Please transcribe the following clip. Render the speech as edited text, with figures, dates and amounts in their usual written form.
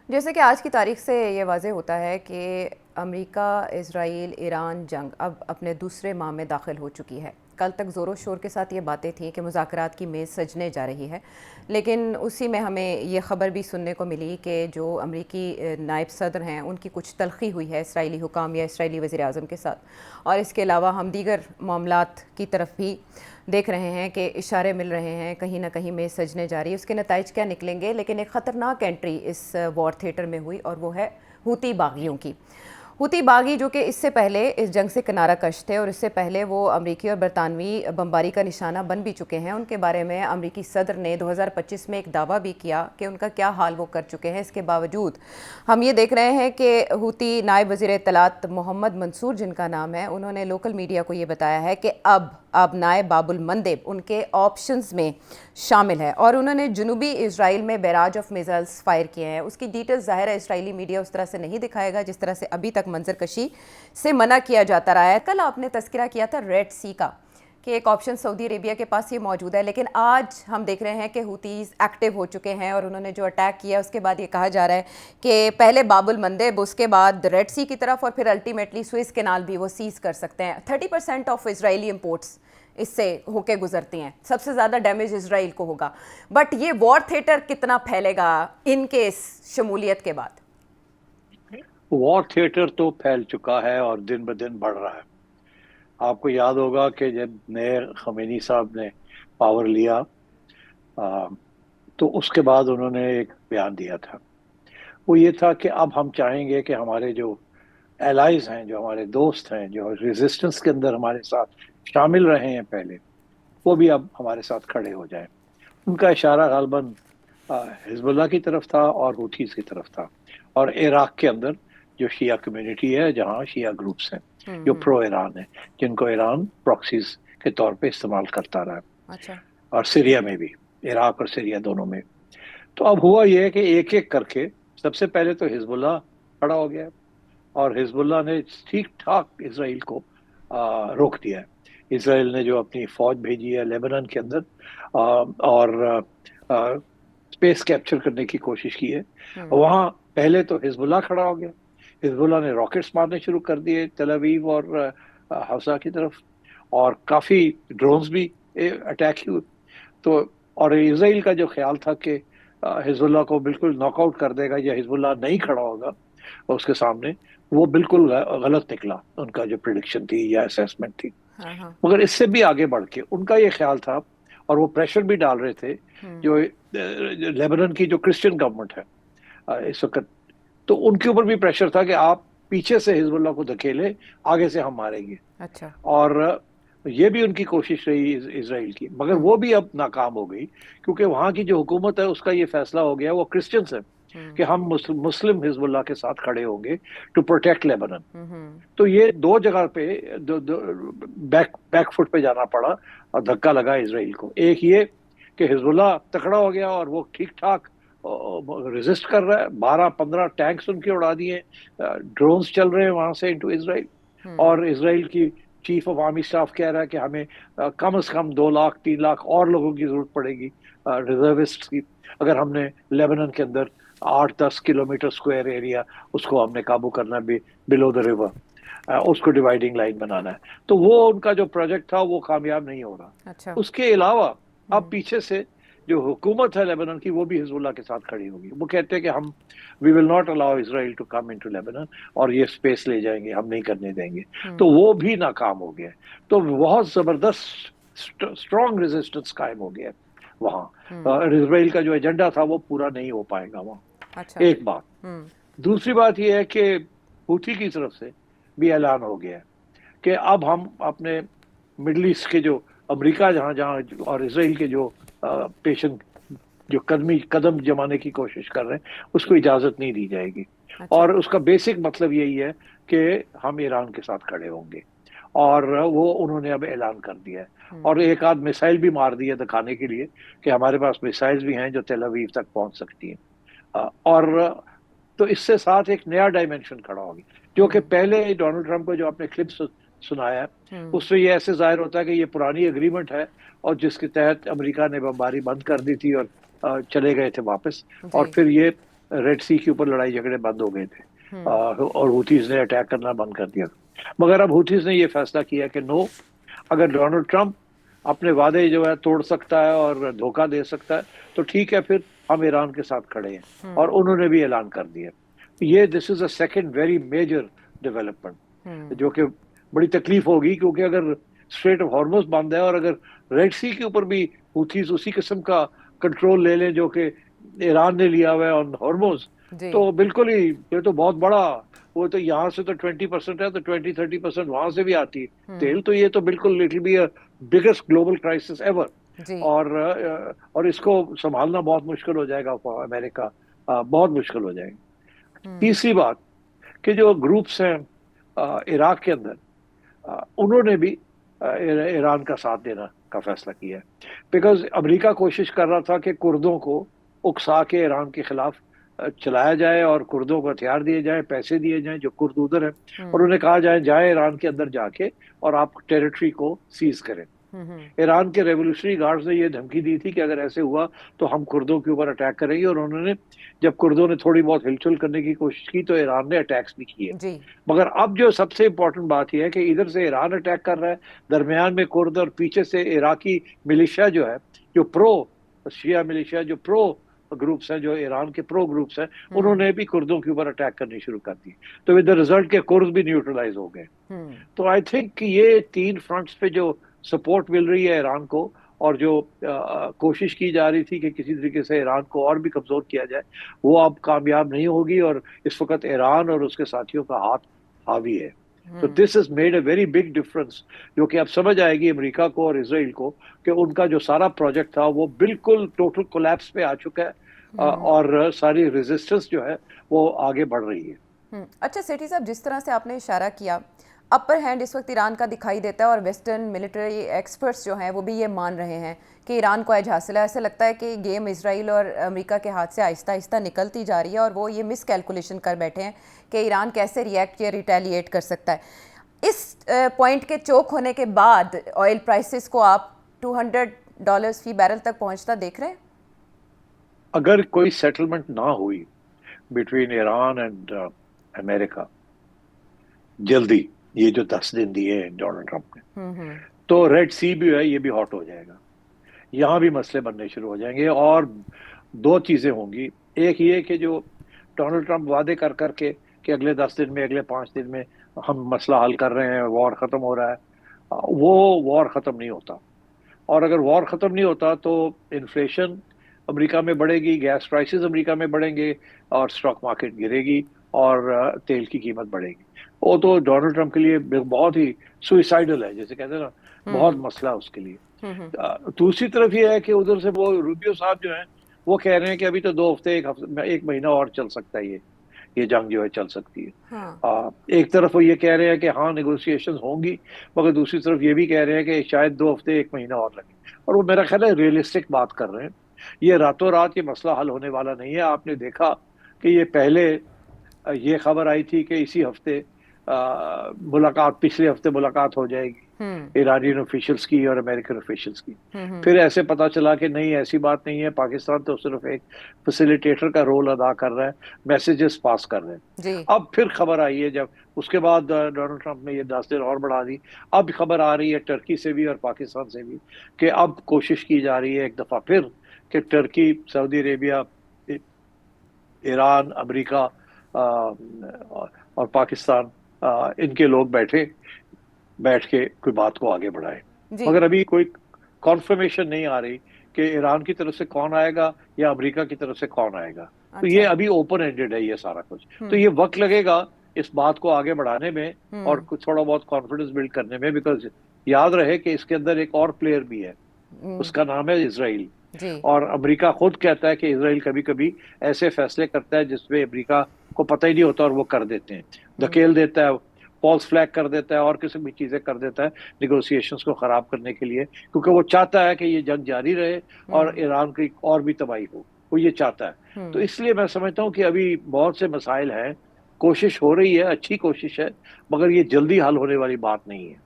جیسے کہ آج کی تاریخ سے یہ واضح ہوتا ہے کہ امریکہ اسرائیل ایران جنگ اب اپنے دوسرے ماہ میں داخل ہو چکی ہے۔ کل تک زور و شور کے ساتھ یہ باتیں تھیں کہ مذاکرات کی میز سجنے جا رہی ہے، لیکن اسی میں ہمیں یہ خبر بھی سننے کو ملی کہ جو امریکی نائب صدر ہیں ان کی کچھ تلخی ہوئی ہے اسرائیلی حکام یا اسرائیلی وزیر اعظم کے ساتھ، اور اس کے علاوہ ہم دیگر معاملات کی طرف بھی دیکھ رہے ہیں کہ اشارے مل رہے ہیں کہیں نہ کہیں میز سجنے جا رہی ہے۔ اس کے نتائج کیا نکلیں گے، لیکن ایک خطرناک انٹری اس وار تھیٹر میں ہوئی اور وہ ہے ہوتی باغیوں کی۔ ہوتی باغی جو کہ اس سے پہلے اس جنگ سے کنارہ کش تھے اور اس سے پہلے وہ امریکی اور برطانوی بمباری کا نشانہ بن بھی چکے ہیں، ان کے بارے میں امریکی صدر نے 2025 میں ایک دعویٰ بھی کیا کہ ان کا کیا حال وہ کر چکے ہیں۔ اس کے باوجود ہم یہ دیکھ رہے ہیں کہ ہوتی نائب وزیر اطلاعات محمد منصور جن کا نام ہے، انہوں نے لوکل میڈیا کو یہ بتایا ہے کہ اب نائب باب المندب ان کے آپشنز میں شامل ہے، اور انہوں نے جنوبی اسرائیل میں بیراج آف میزائلز فائر کیے ہیں۔ اس کی ڈیٹیلز ظاہر ہے اسرائیلی میڈیا اس طرح سے نہیں دکھائے گا جس طرح سے ابھی تک منظر کشی سے منع کیا جاتا رہا ہے۔ کل آپ نے تذکرہ کیا تھا ریڈ سی کا کہ ایک آپشن سعودی عربیہ کے پاس یہ موجود ہے، لیکن آج ہم دیکھ رہے ہیں کہ ہوتیز ایکٹیو ہو چکے ہیں اور انہوں نے جو اٹیک کیا اس کے بعد یہ کہا جا رہا ہے کہ پہلے باب المندب، اس کے بعد ریڈ سی کی طرف، اور پھر الٹیمیٹلی سوئس کینال بھی وہ سیز کر سکتے ہیں۔ 30% آف اسرائیلی امپورٹس اس سے ہو کے گزرتی ہیں، سب سے زیادہ ڈیمیج اسرائیل کو ہوگا۔ بٹ یہ وار تھیٹر کتنا پھیلے گا ان کے اس شمولیت کے بعد؟ وار تھیٹر تو پھیل چکا ہے اور دن بدن بڑھ رہا ہے۔ آپ کو یاد ہوگا کہ جب نئے خمینی صاحب نے پاور لیا تو اس کے بعد انہوں نے ایک بیان دیا تھا، وہ یہ تھا کہ اب ہم چاہیں گے کہ ہمارے جو الائز ہیں، جو ہمارے دوست ہیں، جو ریزسٹنس کے اندر ہمارے ساتھ شامل رہے ہیں پہلے، وہ بھی اب ہمارے ساتھ کھڑے ہو جائیں۔ ان کا اشارہ غالباً حزب اللہ کی طرف تھا اور ہوتھیز کی طرف تھا، اور عراق کے اندر جو شیعہ کمیونٹی ہے، جہاں شیعہ گروپس ہیں جو پرو ایران ہیں، جن کو ایران پراکسیز کے طور پہ استعمال کرتا رہا ہے، اچھا۔ اور سیریا میں بھی، عراق اور سیریا دونوں میں۔ تو اب ہوا یہ ہے کہ ایک ایک کر کے سب سے پہلے تو حزب اللہ کھڑا ہو گیا، اور حزب اللہ نے ٹھیک ٹھاک اسرائیل کو روک دیا ہے۔ اسرائیل نے جو اپنی فوج بھیجی ہے لیبنان کے اندر اور اسپیس کیپچر کرنے کی کوشش کی ہے، وہاں پہلے تو حزب اللہ کھڑا ہو گیا۔ حزب اللہ نے راکٹس مارنے شروع کر دیے تل ابیب اور حفصہ کی طرف، اور کافی ڈرونز بھی اٹیک ہوئے۔ تو اور اسرائیل کا جو خیال تھا کہ حزب اللہ کو بالکل ناک آؤٹ کر دے گا یا حزب اللہ نہیں کھڑا ہوگا اس کے سامنے، وہ بالکل غلط نکلا، ان کا جو پریڈکشن تھی یا اسیسمنٹ تھی۔ مگر اس سے بھی آگے بڑھ کے ان کا یہ خیال تھا، اور وہ پریشر بھی ڈال رہے تھے جو لیبنان کی جو کرسچن گورنمنٹ ہے اس وقت، تو ان کے اوپر بھی پریشر تھا کہ آپ پیچھے سے حزب اللہ کو دھکیلے، آگے سے ہم ماریں گے۔ اچھا۔ اور یہ بھی ان کی کوشش رہی اسرائیل کی، مگر وہ بھی اب ناکام ہو گئی، کیونکہ وہاں کی جو حکومت ہے اس کا یہ فیصلہ ہو گیا، وہ کرسچنس ہے کہ ہم مسلم حزب اللہ کے ساتھ کھڑے ہوں گے ٹو پروٹیکٹ لیبنان۔ تو یہ دو جگہ پہ بیک فٹ پہ جانا پڑا اور دھکا لگا اسرائیل کو۔ ایک یہ کہ حزب اللہ تکڑا ہو گیا اور وہ ٹھیک ٹھاک ریزسٹ کر رہا ہے، 12-15 ٹینکس ان کے اڑا دیے، ڈرونز چل رہے ہیں وہاں سے انٹو اسرائیل، اور اسرائیل کی چیف آف آرمی اسٹاف کہہ رہا ہے کہ ہمیں کم از کم 2 لاکھ 3 لاکھ اور لوگوں کی ضرورت پڑے گی، ریزروسٹ کی، اگر ہم نے لیبنان کے اندر 8-10 کلومیٹر اسکوائر ایریا اس کو ہم نے قابو کرنا بھی بلو دا ریور، اس کو ڈیوائڈنگ لائن بنانا ہے۔ تو وہ ان کا جو پروجیکٹ تھا وہ کامیاب نہیں ہو رہا۔ اچھا۔ اس کے علاوہ اب پیچھے سے جو حکومت ہے لیبنان کی، وہ بھی حزب اللہ کے ساتھ کھڑی ہوگی۔ وہ کہتے ہیں کہ ہم we will not allow Israel to come into Lebanon, اور یہ اسپیس لے جائیں گے، ہم نہیں کرنے دیں گے۔ تو وہ بھی ناکام ہو گیا، تو بہت زبردست اسٹرانگ ریزسٹنس قائم ہو گیا وہاں۔ اسرائیل کا جو ایجنڈا تھا وہ پورا نہیں ہو پائے گا وہاں۔ ایک بات۔ دوسری بات یہ ہے کہ ہوتھی کی طرف سے بھی اعلان ہو گیا کہ اب ہم اپنے مڈل ایسٹ کے جو امریکہ جہاں اور اسرائیل کے جو پیشنٹ جو قدم جمانے کی کوشش کر رہے ہیں، اس کو اجازت نہیں دی جائے گی۔ اور اس کا بیسک مطلب یہی ہے کہ ہم ایران کے ساتھ کھڑے ہوں گے، اور وہ انہوں نے اب اعلان کر دیا ہے، اور ایک آدھ میسائل بھی مار دی ہے دکھانے کے لیے کہ ہمارے پاس میسائل بھی ہیں جو تل ابیب تک پہنچ سکتی ہیں۔ اور تو اس سے ساتھ ایک نیا ڈائمنشن کھڑا ہوگی، جو کہ پہلے ڈونلڈ ٹرمپ کو جو اپنے کلپ سنایا ہے اس سے یہ ایسے ظاہر ہوتا ہے کہ یہ پرانی اگریمنٹ ہے، اور جس کے تحت امریکہ نے بمباری بند کر دی تھی اور چلے گئے تھے واپس، اور پھر یہ रेड सी के ऊपर लड़ाई झगड़े बंद हो गए थे और हुथीज ने अटैक करना बंद कर दिया। मगर अब हुथीज ने ये फैसला किया कि नो, अगर डोनाल्ड ट्रंप अपने वादे जो है तोड़ सकता है और धोखा दे सकता है तो ठीक है, फिर हम ईरान के साथ खड़े हैं। और उन्होंने भी ऐलान कर दिया। ये this is a second very major development जो कि बड़ी तकलीफ होगी, क्योंकि अगर स्ट्रेट ऑफ हॉर्मुज बंद है और अगर रेड सी के ऊपर भी हुथीज उसी किस्म का कंट्रोल ले लें जो कि ईरान ने लिया हुआ है ऑन हॉर्मुज, तो बिल्कुल ही ये तो बहुत बड़ा, वो तो यहाँ से तो 20% है, तो 20-30% वहां से भी आती है तेल, तो ये तो बिल्कुल it will be a biggest global crisis ever. और इसको संभालना बहुत मुश्किल हो जाएगा फॉर अमेरिका, बहुत मुश्किल हो जाएगा। तीसरी बात कि जो ग्रुप्स हैं इराक के अंदर, उन्होंने भी ईरान का साथ देना का फैसला किया है, बिकॉज अमेरिका कोशिश कर रहा था कि कुर्दों को उकसा के ईरान के खिलाफ चलाया जाए और कुर्दों को हथियार दिए जाए, पैसे दिए जाएं जो कुर्द उधर हैं, और उन्हें कहा जाए ईरान के अंदर जाके और आप टेरिटरी को सीज करें। ईरान के रेवोल्यूशनरी गार्ड्स ने ये धमकी दी थी कि अगर ऐसे हुआ तो हम कुर्दों के ऊपर अटैक करेंगे, और उन्होंने जब कुर्दों ने थोड़ी बहुत हिलचुल करने की कोशिश की तो ईरान ने अटैक्स भी किए। मगर अब जो सबसे इंपॉर्टेंट बात यह है कि इधर से ईरान अटैक कर रहा है, दरमियान में कुर्द, और पीछे से इराकी मिलिशिया जो है, जो प्रो शिया मिलिशिया, जो प्रो ग्रुप्स हैं, जो ईरान के प्रो ग्रुप्स हैं, उन्होंने भी कुर्दों के ऊपर अटैक करनी शुरू कर दी। तो विद द रिजल्ट के कुर्द भी न्यूट्रलाइज हो गए। तो आई थिंक कि ये 3 फ्रंट्स पे जो सपोर्ट मिल रही है ईरान को, और जो कोशिश की जा रही थी कि किसी तरीके से ईरान को और भी कमजोर किया जाए, वो अब कामयाब नहीं होगी, और इस वक्त ईरान और उसके साथियों का हाथ हावी है। तो this is made a very big difference, जो कि अब समझ आएगी अमेरिका को और इसराइल को कि उनका जो सारा प्रोजेक्ट था वो बिल्कुल टोटल कोलैप्स पे आ चुका है, और सारी रेजिस्टेंस जो है वो आगे बढ़ रही है। अच्छा सेठी साहब, जिस तरह से आपने इशारा किया, अपर हैंड इस वक्त ईरान का दिखाई देता है, और वेस्टर्न मिलिट्री एक्सपर्ट्स जो हैं वो भी ये मान रहे हैं कि ईरान को एज हासिल है। ऐसे लगता है कि गेम इसराइल और अमेरिका के हाथ से आहिस्ता आहिस्ता निकलती जा रही है, और वो ये मिस कैलकुलेशन कर बैठे हैं कि ईरान कैसे रिएक्ट या रिटेलिएट कर सकता है। इस पॉइंट के चोक होने के बाद ऑयल प्राइसेस को आप $200 फी बैरल तक पहुंचता देख रहे हैं? अगर कोई सेटलमेंट ना हुई बिटवीन ईरान एंड अमेरिका जल्दी, ये जो 10 दिन दिए हैं डोनाल्ड ट्रंप ने, तो रेड सी भी है, ये भी हॉट हो जाएगा, यहाँ भी मसले बनने शुरू हो जाएंगे। और 2 चीजें होंगी, एक ये कि जो डोनाल्ड ट्रंप वादे कर करके कि अगले 10 दिन में, अगले 5 दिन में हम मसला हल कर रहे हैं, वॉर खत्म हो रहा है, वो वॉर खत्म नहीं होता। और अगर वॉर खत्म नहीं होता तो इन्फ्लेशन अमेरिका में बढ़ेगी, गैस प्राइसेस अमेरिका में बढ़ेंगे, और स्टॉक मार्केट गिरेगी, और तेल की कीमत बढ़ेगी। वो तो डोनाल्ड ट्रंप के लिए बहुत ही सुइसाइडल है, जैसे कहते हैं ना, बहुत मसला है उसके लिए। दूसरी तरफ ये है कि उधर से वो रूबियो साहब जो हैं वो कह रहे हैं कि अभी तो 2 हफ्ते, 1 हफ्ते, 1 महीना और चल सकता है, ये जंग जो है चल सकती है। एक तरफ वो ये कह रहे हैं कि हाँ नेगोशिएशंस होंगी, मगर दूसरी तरफ ये भी कह रहे हैं कि शायद 2 हफ्ते, 1 महीना और लगे। और वो मेरा ख्याल है रियलिस्टिक बात कर रहे हैं। ये रातों रात ये मसला हल होने वाला नहीं है। आपने देखा कि ये पहले ये खबर आई थी कि इसी हफ्ते मुलाकात, पिछले हफ्ते मुलाकात हो जाएगी ईरानियन ऑफिशियल्स की और अमेरिकन ऑफिशियल्स की। फिर ऐसे पता चला कि नहीं, ऐसी बात नहीं है, पाकिस्तान तो सिर्फ एक फैसिलिटेटर का रोल अदा कर रहा है, मैसेजेस पास कर रहे हैं। अब फिर खबर आई है, जब उसके बाद डोनाल्ड ट्रंप ने ये 10 दिन और बढ़ा दी, अब खबर आ रही है टर्की से भी और पाकिस्तान से भी कि अब कोशिश की जा रही है एक दफा फिर कि Turkey, Saudi Arabia, Iran, America और पाकिस्तान, इनके लोग बैठ के कोई बात को आगे बढ़ाए। मगर अभी कोई कॉन्फर्मेशन नहीं आ रही कि ईरान की तरफ से कौन आएगा या अमेरिका की तरफ से कौन आएगा। तो ये अभी ओपन एंडेड है ये सारा कुछ। तो ये वक्त लगेगा इस बात को आगे बढ़ाने में और कुछ थोड़ा बहुत कॉन्फिडेंस बिल्ड करने में, बिकॉज याद रहे कि इसके अंदर एक और प्लेयर भी है, उसका नाम है इसराइल। और अमेरिका खुद कहता है कि इसराइल कभी कभी ऐसे फैसले करता है जिसमें अमेरिका को पता ही नहीं होता और वो कर देते हैं, धकेल देता है, फॉल्स फ्लैग कर देता है, और किसी भी चीजें कर देता है निगोशिएशंस को खराब करने के लिए, क्योंकि वो चाहता है कि ये जंग जारी रहे और ईरान की और भी तबाही हो, वो ये चाहता है। तो इसलिए मैं समझता हूँ कि अभी बहुत से मसाइल हैं, कोशिश हो रही है, अच्छी कोशिश है, मगर ये जल्दी हल होने वाली बात नहीं है।